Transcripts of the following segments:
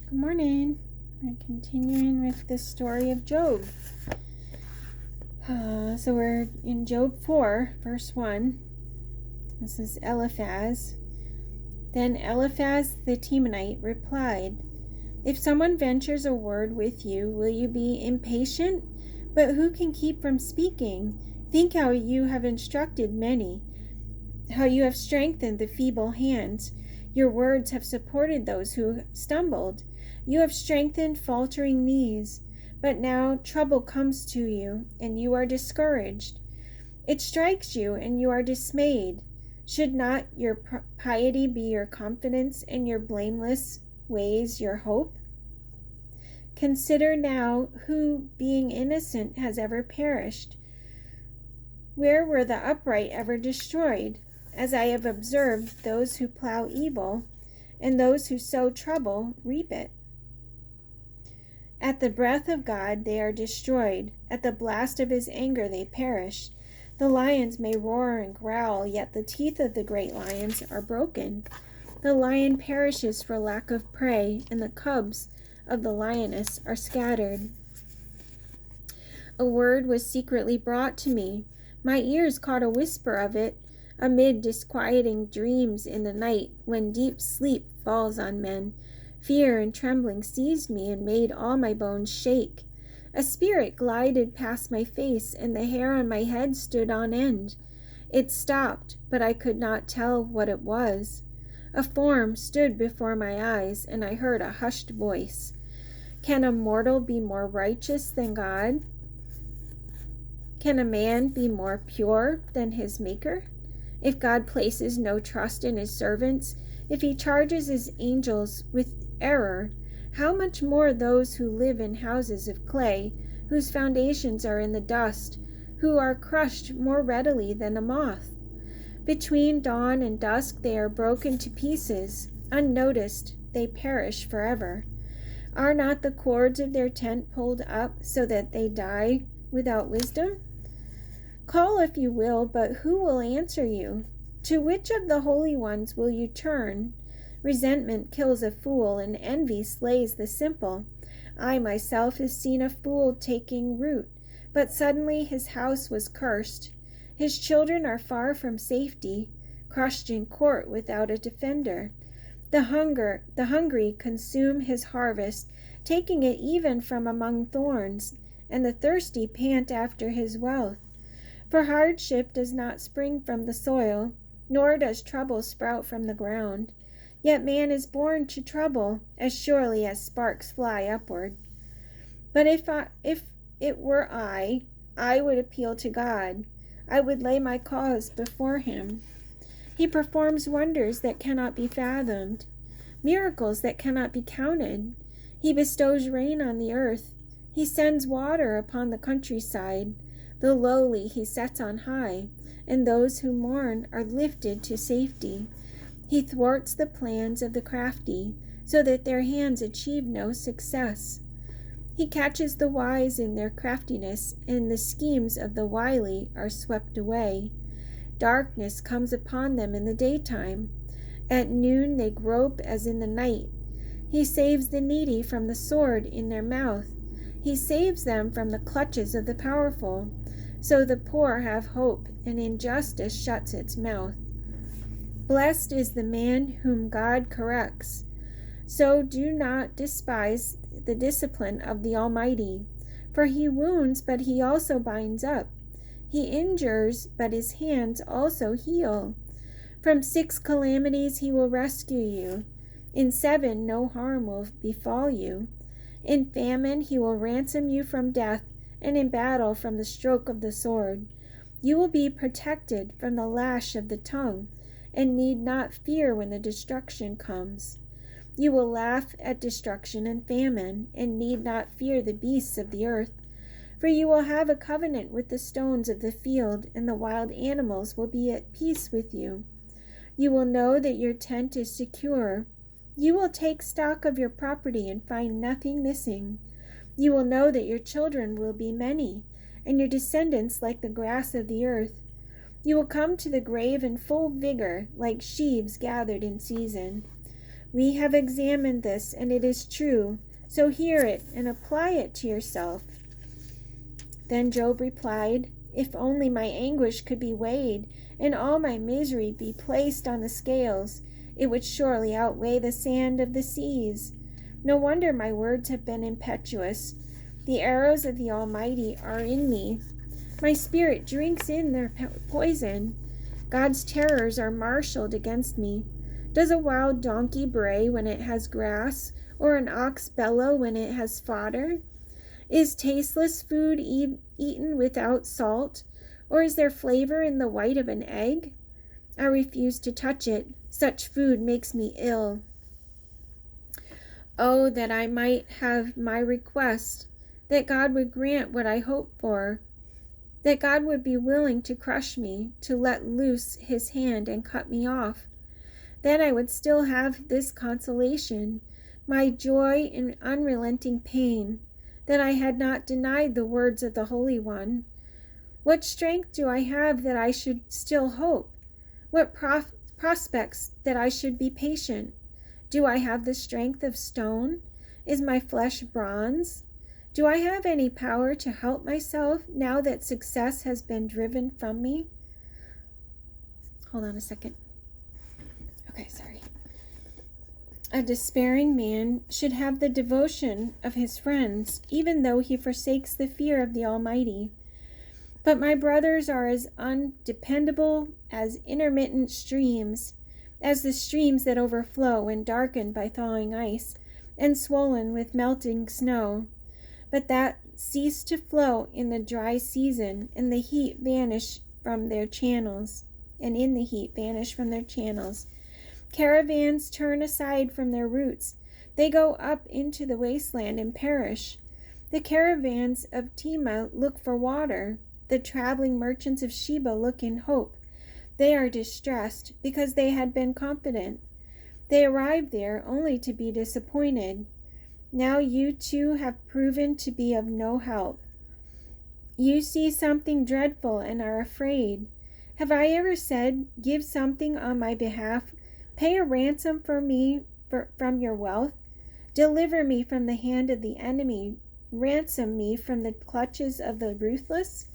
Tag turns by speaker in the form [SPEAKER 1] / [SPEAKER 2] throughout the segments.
[SPEAKER 1] Good morning. We're continuing with the story of Job. So we're in Job 4, verse 1. This is Eliphaz. Then Eliphaz the Temanite replied, "If someone ventures a word with you, will you be impatient? But who can keep from speaking? Think how you have instructed many, how you have strengthened the feeble hands. Your words have supported those who stumbled. You have strengthened faltering knees. But now trouble comes to you, and you are discouraged. It strikes you, and you are dismayed. Should not your piety be your confidence, and your blameless ways your hope? Consider now who, being innocent, has ever perished. Where were the upright ever destroyed? As I have observed, those who plow evil and those who sow trouble reap it. At the breath of God they are destroyed. At the blast of his anger they perish. The lions may roar and growl, yet the teeth of the great lions are broken. The lion perishes for lack of prey, and the cubs of the lioness are scattered. A word was secretly brought to me. My ears caught a whisper of it, amid disquieting dreams in the night, when deep sleep falls on men. Fear and trembling seized me and made all my bones shake. A spirit glided past my face, and the hair on my head stood on end. It stopped, but I could not tell what it was. A form stood before my eyes, and I heard a hushed voice. Can a mortal be more righteous than God? Can a man be more pure than his Maker? If God places no trust in his servants, if he charges his angels with error, how much more those who live in houses of clay, whose foundations are in the dust, who are crushed more readily than a moth? Between dawn and dusk they are broken to pieces. Unnoticed, they perish forever. Are not the cords of their tent pulled up so that they die without wisdom? Call if you will, but who will answer you? To which of the holy ones will you turn? Resentment kills a fool, and envy slays the simple. I myself have seen a fool taking root, but suddenly his house was cursed. His children are far from safety, crushed in court without a defender. The hungry consume his harvest, taking it even from among thorns, and the thirsty pant after his wealth. For hardship does not spring from the soil, nor does trouble sprout from the ground. Yet man is born to trouble, as surely as sparks fly upward. But if it were I would appeal to God. I would lay my cause before him. He performs wonders that cannot be fathomed, miracles that cannot be counted. He bestows rain on the earth. He sends water upon the countryside. The lowly he sets on high, and those who mourn are lifted to safety. He thwarts the plans of the crafty, so that their hands achieve no success. He catches the wise in their craftiness, and the schemes of the wily are swept away. Darkness comes upon them in the daytime. At noon they grope as in the night. He saves the needy from the sword in their mouth. He saves them from the clutches of the powerful. So the poor have hope, and injustice shuts its mouth. Blessed is the man whom God corrects. So do not despise the discipline of the Almighty. For he wounds, but he also binds up. He injures, but his hands also heal. From 6 calamities he will rescue you. In 7 no harm will befall you. In famine he will ransom you from death, and in battle from the stroke of the sword. You will be protected from the lash of the tongue, and need not fear when the destruction comes. You will laugh at destruction and famine, and need not fear the beasts of the earth. For you will have a covenant with the stones of the field, and the wild animals will be at peace with you. You will know that your tent is secure. You will take stock of your property and find nothing missing. You will know that your children will be many, and your descendants like the grass of the earth. You will come to the grave in full vigor, like sheaves gathered in season. We have examined this, and it is true. So hear it and apply it to yourself." Then Job replied, "If only my anguish could be weighed, and all my misery be placed on the scales, it would surely outweigh the sand of the seas. No wonder my words have been impetuous. The arrows of the Almighty are in me. My spirit drinks in their poison. God's terrors are marshaled against me. Does a wild donkey bray when it has grass, or an ox bellow when it has fodder? Is tasteless food eaten without salt, or is there flavor in the white of an egg? I refuse to touch it. Such food makes me ill. Oh, that I might have my request, that God would grant what I hope for, that God would be willing to crush me, to let loose his hand and cut me off. Then I would still have this consolation, my joy in unrelenting pain, that I had not denied the words of the Holy One. What strength do I have that I should still hope? What prospects that I should be patient? Do I have the strength of stone? Is my flesh bronze? Do I have any power to help myself now that success has been driven from me? Hold on a second. Okay, sorry. A despairing man should have the devotion of his friends, even though he forsakes the fear of the Almighty. But my brothers are as undependable as intermittent streams, as the streams that overflow when darkened by thawing ice and swollen with melting snow, but that cease to flow in the dry season, and the heat vanish from their channels. Caravans turn aside from their routes. They go up into the wasteland and perish. The caravans of Tema look for water. The traveling merchants of Sheba look in hope. They are distressed because they had been confident. They arrived there only to be disappointed. Now you too have proven to be of no help. You see something dreadful and are afraid. Have I ever said, "Give something on my behalf, pay a ransom for me from your wealth, deliver me from the hand of the enemy, ransom me from the clutches of the ruthless"?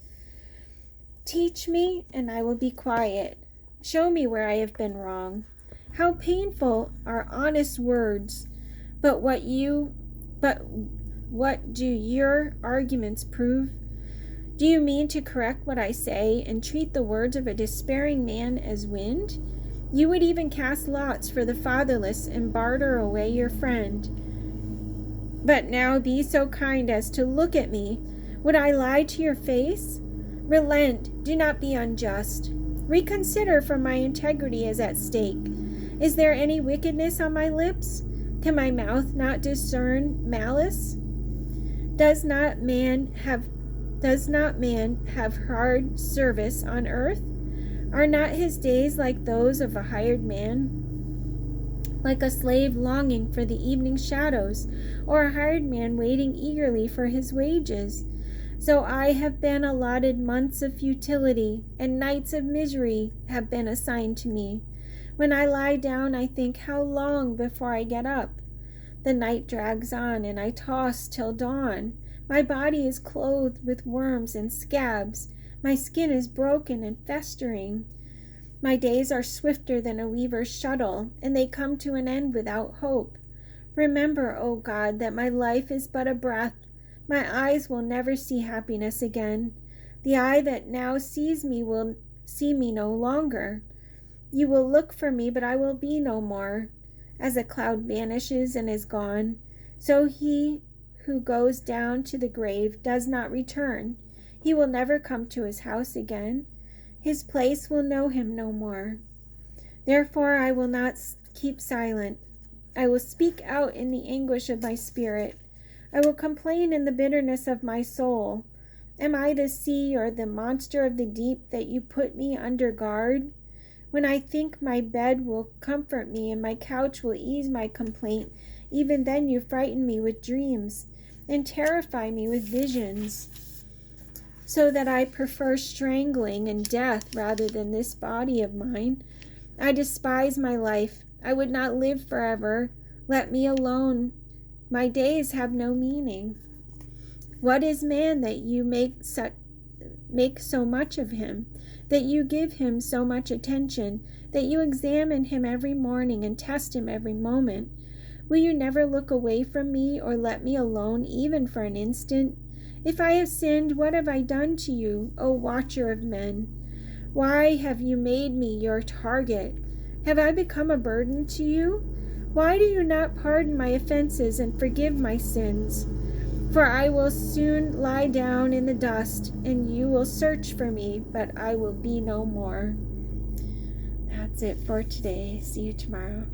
[SPEAKER 1] Teach me, and I will be quiet. Show me where I have been wrong. How painful are honest words, but what do your arguments prove? Do you mean to correct what I say and treat the words of a despairing man as wind? You would even cast lots for the fatherless and barter away your friend. But now be so kind as to look at me. Would I lie to your face? Relent, do not be unjust. Reconsider, for my integrity is at stake. Is there any wickedness on my lips? Can my mouth not discern malice? Does not man have hard service on earth? Are not his days like those of a hired man? Like a slave longing for the evening shadows, or a hired man waiting eagerly for his wages? So I have been allotted months of futility, and nights of misery have been assigned to me. When I lie down, I think, how long before I get up? The night drags on, and I toss till dawn. My body is clothed with worms and scabs. My skin is broken and festering. My days are swifter than a weaver's shuttle, and they come to an end without hope. Remember, O God, that my life is but a breath. My eyes will never see happiness again. The eye that now sees me will see me no longer. You will look for me, but I will be no more. As a cloud vanishes and is gone, so he who goes down to the grave does not return. He will never come to his house again. His place will know him no more. Therefore I will not keep silent. I will speak out in the anguish of my spirit. I will complain in the bitterness of my soul. Am I the sea or the monster of the deep that you put me under guard? When I think my bed will comfort me and my couch will ease my complaint, even then you frighten me with dreams and terrify me with visions, so that I prefer strangling and death rather than this body of mine. I despise my life, I would not live forever. Let me alone. My days have no meaning. What is man that you make so much of him, that you give him so much attention, that you examine him every morning and test him every moment? Will you never look away from me or let me alone even for an instant? If I have sinned, what have I done to you, O watcher of men? Why have you made me your target? Have I become a burden to you? Why do you not pardon my offenses and forgive my sins? For I will soon lie down in the dust, and you will search for me, but I will be no more. That's it for today. See you tomorrow.